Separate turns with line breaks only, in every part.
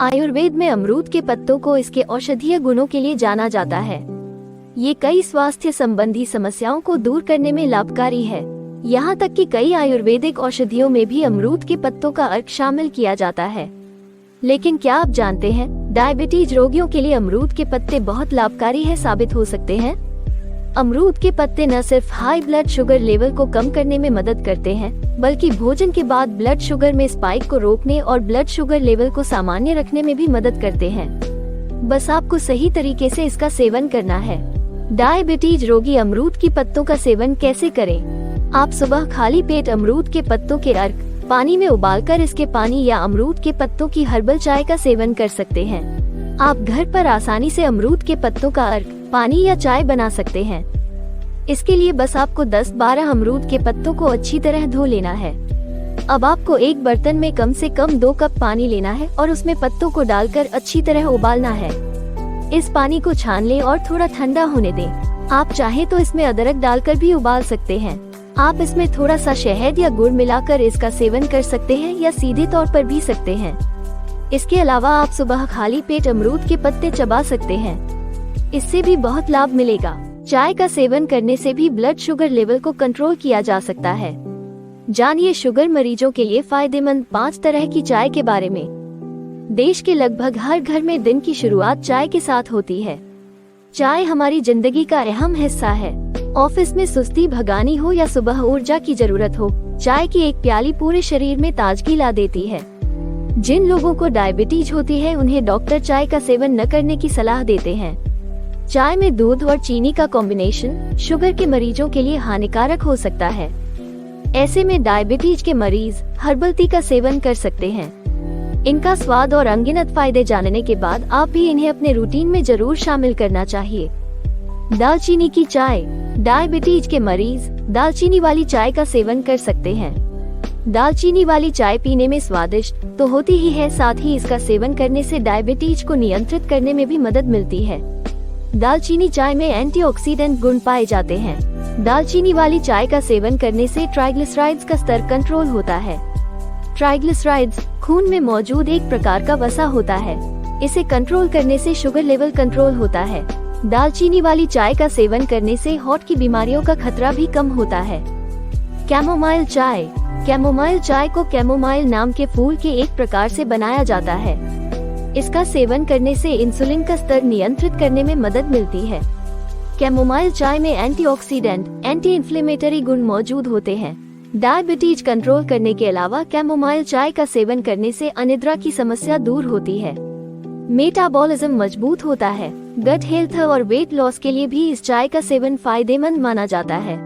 आयुर्वेद में अमरूद के पत्तों को इसके औषधीय गुणों के लिए जाना जाता है। ये कई स्वास्थ्य संबंधी समस्याओं को दूर करने में लाभकारी है। यहाँ तक कि कई आयुर्वेदिक औषधियों में भी अमरूद के पत्तों का अर्क शामिल किया जाता है। लेकिन क्या आप जानते हैं, डायबिटीज रोगियों के लिए अमरूद के पत्ते बहुत लाभकारी है साबित हो सकते हैं। अमरूद के पत्ते न सिर्फ हाई ब्लड शुगर लेवल को कम करने में मदद करते हैं, बल्कि भोजन के बाद ब्लड शुगर में स्पाइक को रोकने और ब्लड शुगर लेवल को सामान्य रखने में भी मदद करते हैं। बस आपको सही तरीके से इसका सेवन करना है। डायबिटीज रोगी अमरूद की पत्तों का सेवन कैसे करें? आप सुबह खाली पेट अमरूद के पत्तों के अर्क पानी में उबालकर इसके पानी या अमरूद के पत्तों की हर्बल चाय का सेवन कर सकते हैं। आप घर पर आसानी से अमरूद के पत्तों का अर्क पानी या चाय बना सकते हैं। इसके लिए बस आपको 10-12 अमरूद के पत्तों को अच्छी तरह धो लेना है। अब आपको एक बर्तन में कम से कम 2 कप पानी लेना है और उसमें पत्तों को डालकर अच्छी तरह उबालना है। इस पानी को छान लें और थोड़ा ठंडा होने दें। आप चाहे तो इसमें अदरक डालकर भी उबाल सकते हैं। आप इसमें थोड़ा सा शहद या गुड़ मिलाकर इसका सेवन कर सकते हैं या सीधे तौर पर पी सकते हैं। इसके अलावा आप सुबह खाली पेट अमरूद के पत्ते चबा सकते हैं। इससे भी बहुत लाभ मिलेगा। चाय का सेवन करने से भी ब्लड शुगर लेवल को कंट्रोल किया जा सकता है। जानिए शुगर मरीजों के लिए फायदेमंद 5 तरह की चाय के बारे में। देश के लगभग हर घर में दिन की शुरुआत चाय के साथ होती है। चाय हमारी जिंदगी का अहम हिस्सा है। ऑफिस में सुस्ती भगानी हो या सुबह ऊर्जा की जरूरत हो, चाय की एक प्याली पूरे शरीर में ताजगी ला देती है। जिन लोगों को डायबिटीज होती है उन्हें डॉक्टर चाय का सेवन न करने की सलाह देते हैं। चाय में दूध और चीनी का कॉम्बिनेशन शुगर के मरीजों के लिए हानिकारक हो सकता है। ऐसे में डायबिटीज के मरीज हर्बल टी का सेवन कर सकते हैं। इनका स्वाद और अनगिनत फायदे जानने के बाद आप भी इन्हें अपने रूटीन में जरूर शामिल करना चाहिए। दालचीनी की चाय। डायबिटीज के मरीज दालचीनी वाली चाय का सेवन कर सकते हैं। दालचीनी वाली चाय पीने में स्वादिष्ट तो होती ही है, साथ ही इसका सेवन करने से डायबिटीज को नियंत्रित करने में भी मदद मिलती है। दालचीनी चाय में एंटीऑक्सीडेंट गुण पाए जाते हैं। दालचीनी वाली चाय का सेवन करने से ट्राइग्लिसराइड्स का स्तर कंट्रोल होता है। ट्राइग्लिसराइड्स खून में मौजूद एक प्रकार का वसा होता है। इसे कंट्रोल करने से शुगर लेवल कंट्रोल होता है। दालचीनी वाली चाय का सेवन करने से हार्ट की बीमारियों का खतरा भी कम होता है। कैमोमाइल चाय। कैमोमाइल चाय को कैमोमाइल नाम के फूल के एक प्रकार से बनाया जाता है। इसका सेवन करने से इंसुलिन का स्तर नियंत्रित करने में मदद मिलती है। कैमोमाइल चाय में एंटीऑक्सीडेंट, एंटी इन्फ्लेमेटरी गुण मौजूद होते हैं। डायबिटीज कंट्रोल करने के अलावा कैमोमाइल चाय का सेवन करने से अनिद्रा की समस्या दूर होती है। मेटाबॉलिज्म मजबूत होता है। गट हेल्थ और वेट लॉस के लिए भी इस चाय का सेवन फायदेमंद माना जाता है।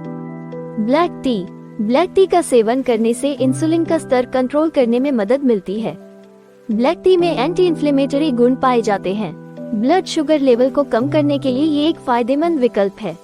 Black T. ब्लैक टी का सेवन करने से इंसुलिन का स्तर कंट्रोल करने में मदद मिलती है। ब्लैक टी में एंटी इन्फ्लेमेटरी गुण पाए जाते हैं। ब्लड शुगर लेवल को कम करने के लिए ये एक फायदेमंद विकल्प है।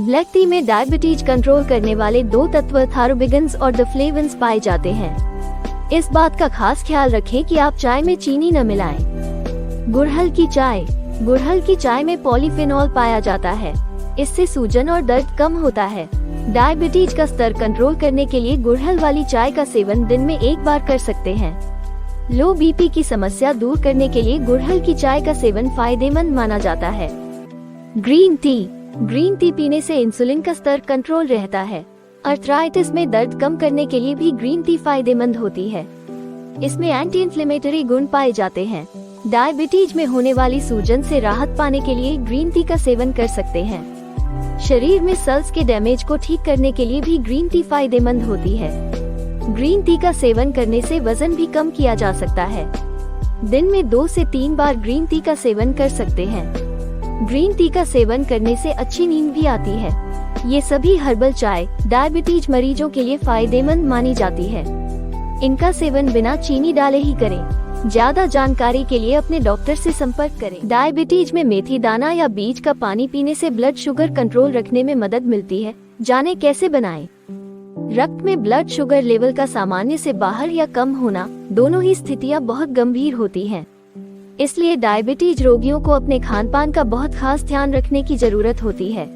ब्लैक टी में डायबिटीज कंट्रोल करने वाले 2 तत्व थारोबिगन्स और द फ्लेवन्स पाए जाते हैं। इस बात का खास ख्याल रखें कि आप चाय में चीनी न मिलाएं। गुड़हल की चाय। गुड़हल की चाय में पॉलीफेनॉल पाया जाता है। इससे सूजन और दर्द कम होता है। डायबिटीज का स्तर कंट्रोल करने के लिए गुड़हल वाली चाय का सेवन दिन में 1 बार कर सकते हैं। लो बीपी की समस्या दूर करने के लिए गुड़हल की चाय का सेवन फायदेमंद माना जाता है। Green tea. ग्रीन टी पीने से इंसुलिन का स्तर कंट्रोल रहता है। अर्थराइटिस में दर्द कम करने के लिए भी ग्रीन टी फायदेमंद होती है। इसमें एंटी इन्फ्लेमेटरी गुण पाए जाते हैं। डायबिटीज में होने वाली सूजन से राहत पाने के लिए ग्रीन टी का सेवन कर सकते हैं। शरीर में सेल्स के डैमेज को ठीक करने के लिए भी ग्रीन टी फायदेमंद होती है। ग्रीन टी का सेवन करने से वजन भी कम किया जा सकता है। दिन में 2 से 3 बार ग्रीन टी का सेवन कर सकते हैं। ग्रीन टी का सेवन करने से अच्छी नींद भी आती है। ये सभी हर्बल चाय डायबिटीज मरीजों के लिए फायदेमंद मानी जाती है। इनका सेवन बिना चीनी डाले ही करें। ज्यादा जानकारी के लिए अपने डॉक्टर से संपर्क करें। डायबिटीज में मेथी दाना या बीज का पानी पीने से ब्लड शुगर कंट्रोल रखने में मदद मिलती है। जाने कैसे बनाएं? रक्त में ब्लड शुगर लेवल का सामान्य से बाहर या कम होना, दोनों ही स्थितियां बहुत गंभीर होती हैं। इसलिए डायबिटीज रोगियों को अपने खान पान का बहुत खास ध्यान रखने की जरूरत होती है।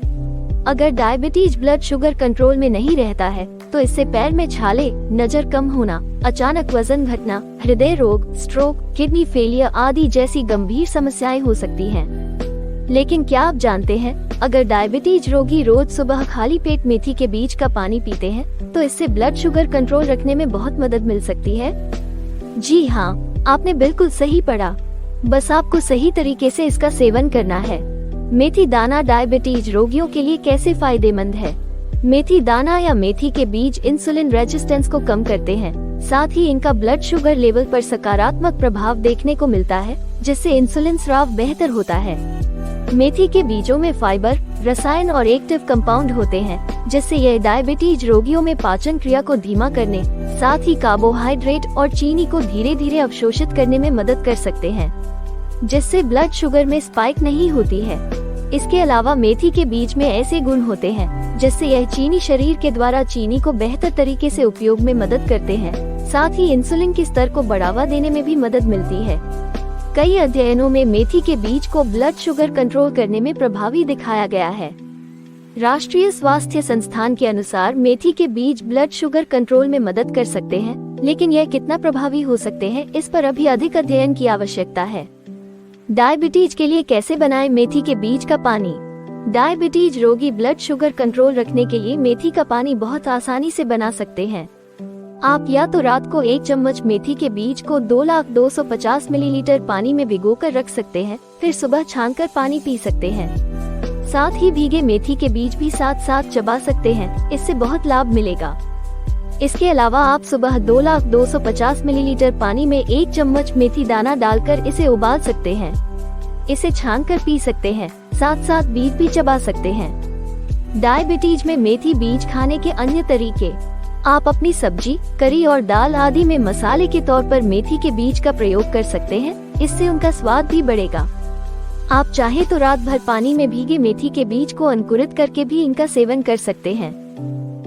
अगर डायबिटीज ब्लड शुगर कंट्रोल में नहीं रहता है तो इससे पैर में छाले, नजर कम होना, अचानक वजन घटना, हृदय रोग, स्ट्रोक, किडनी फेलियर आदि जैसी गंभीर समस्याएं हो सकती हैं। लेकिन क्या आप जानते हैं, अगर डायबिटीज रोगी रोज सुबह खाली पेट मेथी के बीज का पानी पीते हैं तो इससे ब्लड शुगर कंट्रोल रखने में बहुत मदद मिल सकती है। जी हाँ, आपने बिल्कुल सही पढ़ा। बस आपको सही तरीके से इसका सेवन करना है। मेथी दाना डायबिटीज रोगियों के लिए कैसे फायदेमंद है? मेथी दाना या मेथी के बीज इंसुलिन रेजिस्टेंस को कम करते हैं, साथ ही इनका ब्लड शुगर लेवल पर सकारात्मक प्रभाव देखने को मिलता है, जिससे इंसुलिन स्राव बेहतर होता है। मेथी के बीजों में फाइबर, रसायन और एक्टिव कंपाउंड होते हैं, जिससे यह डायबिटीज रोगियों में पाचन क्रिया को धीमा करने, साथ ही कार्बोहाइड्रेट और चीनी को धीरे धीरे अवशोषित करने में मदद कर सकते हैं, जिससे ब्लड शुगर में स्पाइक नहीं होती है। इसके अलावा मेथी के बीज में ऐसे गुण होते हैं जिससे यह चीनी शरीर के द्वारा चीनी को बेहतर तरीके से उपयोग में मदद करते हैं, साथ ही इंसुलिन के स्तर को बढ़ावा देने में भी मदद मिलती है। कई अध्ययनों में मेथी के बीज को ब्लड शुगर कंट्रोल करने में प्रभावी दिखाया गया है। राष्ट्रीय स्वास्थ्य संस्थान के अनुसार मेथी के बीज ब्लड शुगर कंट्रोल में मदद कर सकते हैं, लेकिन यह कितना प्रभावी हो सकते हैं, इस पर अभी अधिक अध्ययन की आवश्यकता है। डायबिटीज के लिए कैसे बनाएं मेथी के बीज का पानी? डायबिटीज रोगी ब्लड शुगर कंट्रोल रखने के लिए मेथी का पानी बहुत आसानी से बना सकते हैं। आप या तो रात को 1 चम्मच मेथी के बीज को 2,250 मिलीलीटर पानी में भिगोकर रख सकते हैं, फिर सुबह छानकर पानी पी सकते हैं। साथ ही भीगे मेथी के बीज भी साथ साथ चबा सकते हैं, इससे बहुत लाभ मिलेगा। इसके अलावा आप सुबह 2,250 मिलीलीटर पानी में 1 चम्मच मेथी दाना डालकर इसे उबाल सकते हैं। इसे छानकर पी सकते हैं, साथ साथ बीज भी चबा सकते हैं। डायबिटीज में मेथी बीज खाने के अन्य तरीके: आप अपनी सब्जी, करी और दाल आदि में मसाले के तौर पर मेथी के बीज का प्रयोग कर सकते हैं, इससे उनका स्वाद भी बढ़ेगा। आप चाहे तो रात भर पानी में भीगे मेथी के बीज को अंकुरित करके भी इनका सेवन कर सकते हैं।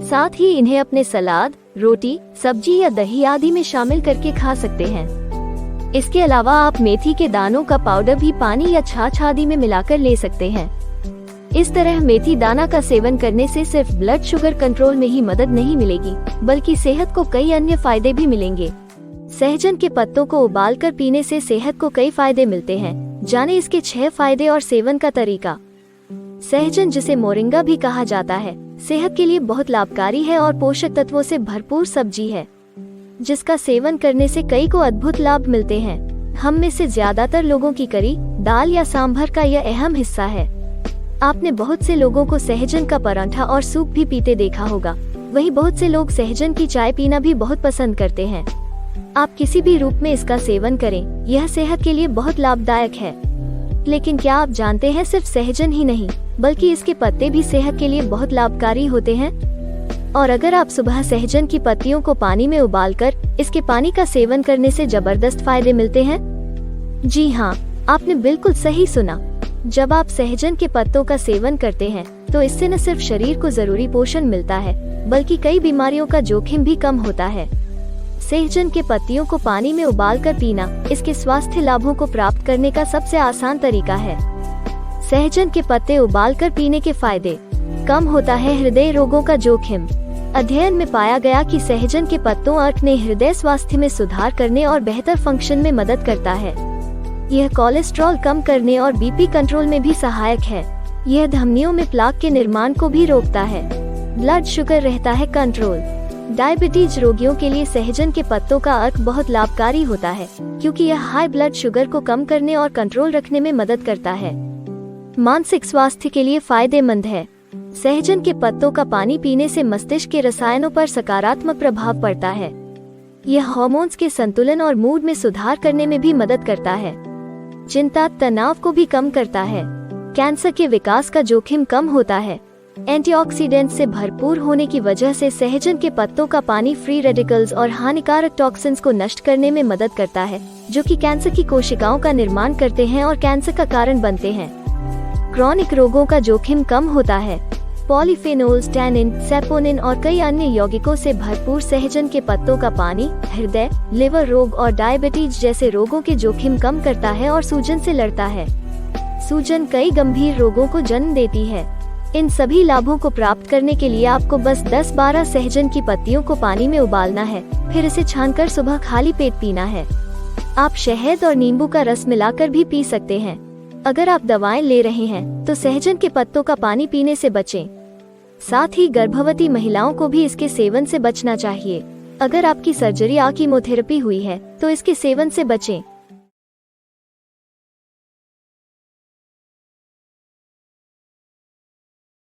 साथ ही इन्हें अपने सलाद, रोटी, सब्जी या दही आदि में शामिल करके खा सकते हैं। इसके अलावा आप मेथी के दानों का पाउडर भी पानी या छाछ आदि में मिलाकर ले सकते हैं। इस तरह मेथी दाना का सेवन करने से सिर्फ ब्लड शुगर कंट्रोल में ही मदद नहीं मिलेगी, बल्कि सेहत को कई अन्य फायदे भी मिलेंगे। सहजन के पत्तों को उबालकर पीने से सेहत को कई फायदे मिलते हैं। जाने इसके 6 फायदे और सेवन का तरीका। सहजन, जिसे मोरिंगा भी कहा जाता है, सेहत के लिए बहुत लाभकारी है और पोषक तत्वों से भरपूर सब्जी है, जिसका सेवन करने से कई को अद्भुत लाभ मिलते हैं। हम में से ज्यादातर लोगों की करी, दाल या सांभर का यह अहम हिस्सा है। आपने बहुत से लोगों को सहजन का पराठा और सूप भी पीते देखा होगा। वहीं बहुत से लोग सहजन की चाय पीना भी बहुत पसंद करते हैं। आप किसी भी रूप में इसका सेवन करें, यह सेहत के लिए बहुत लाभदायक है। लेकिन क्या आप जानते हैं, सिर्फ सहजन ही नहीं बल्कि इसके पत्ते भी सेहत के लिए बहुत लाभकारी होते हैं। और अगर आप सुबह सहजन की पत्तियों को पानी में उबालकर इसके पानी का सेवन करने से जबरदस्त फायदे मिलते हैं। जी हाँ, आपने बिल्कुल सही सुना। जब आप सहजन के पत्तों का सेवन करते हैं तो इससे न सिर्फ शरीर को जरूरी पोषण मिलता है, बल्कि कई बीमारियों का जोखिम भी कम होता है। सहजन के पत्तियों को पानी में उबालकर पीना इसके स्वास्थ्य लाभों को प्राप्त करने का सबसे आसान तरीका है। सहजन के पत्ते उबालकर पीने के फायदे: कम होता है हृदय रोगों का जोखिम। अध्ययन में पाया गया कि सहजन के पत्तों अर्क ने हृदय स्वास्थ्य में सुधार करने और बेहतर फंक्शन में मदद करता है। यह कोलेस्ट्रॉल कम करने और बीपी कंट्रोल में भी सहायक है। यह धमनियों में प्लाक के निर्माण को भी रोकता है। ब्लड शुगर रहता है कंट्रोल। डायबिटीज रोगियों के लिए सहजन के पत्तों का अर्क बहुत लाभकारी होता है, क्योंकि यह हाई ब्लड शुगर को कम करने और कंट्रोल रखने में मदद करता है। मानसिक स्वास्थ्य के लिए फायदेमंद है। सहजन के पत्तों का पानी पीने से मस्तिष्क के रसायनों पर सकारात्मक प्रभाव पड़ता है। यह हार्मोन्स के संतुलन और मूड में सुधार करने में भी मदद करता है। चिंता, तनाव को भी कम करता है। कैंसर के विकास का जोखिम कम होता है। एंटीऑक्सीडेंट से भरपूर होने की वजह से सहजन के पत्तों का पानी फ्री रेडिकल्स और हानिकारक टॉक्सिन्स को नष्ट करने में मदद करता है, जो कि कैंसर की कोशिकाओं का निर्माण करते हैं और कैंसर का कारण बनते हैं। क्रॉनिक रोगों का जोखिम कम होता है। पॉलीफेनोल्स, टैनिन, सैपोनिन और कई अन्य यौगिकों से भरपूर सहजन के पत्तों का पानी हृदय, लिवर रोग और डायबिटीज जैसे रोगों के जोखिम कम करता है और सूजन से लड़ता है। सूजन कई गंभीर रोगों को जन्म देती है। इन सभी लाभों को प्राप्त करने के लिए आपको बस 10-12 सहजन की पत्तियों को पानी में उबालना है, फिर इसे छानकर सुबह खाली पेट पीना है। आप शहद और नींबू का रस मिलाकर भी पी सकते हैं। अगर आप दवाएं ले रहे हैं तो सहजन के पत्तों का पानी पीने से बचें। साथ ही गर्भवती महिलाओं को भी इसके सेवन से बचना चाहिए। अगर आपकी सर्जरी या कीमोथेरेपी हुई है तो इसके सेवन से बचें।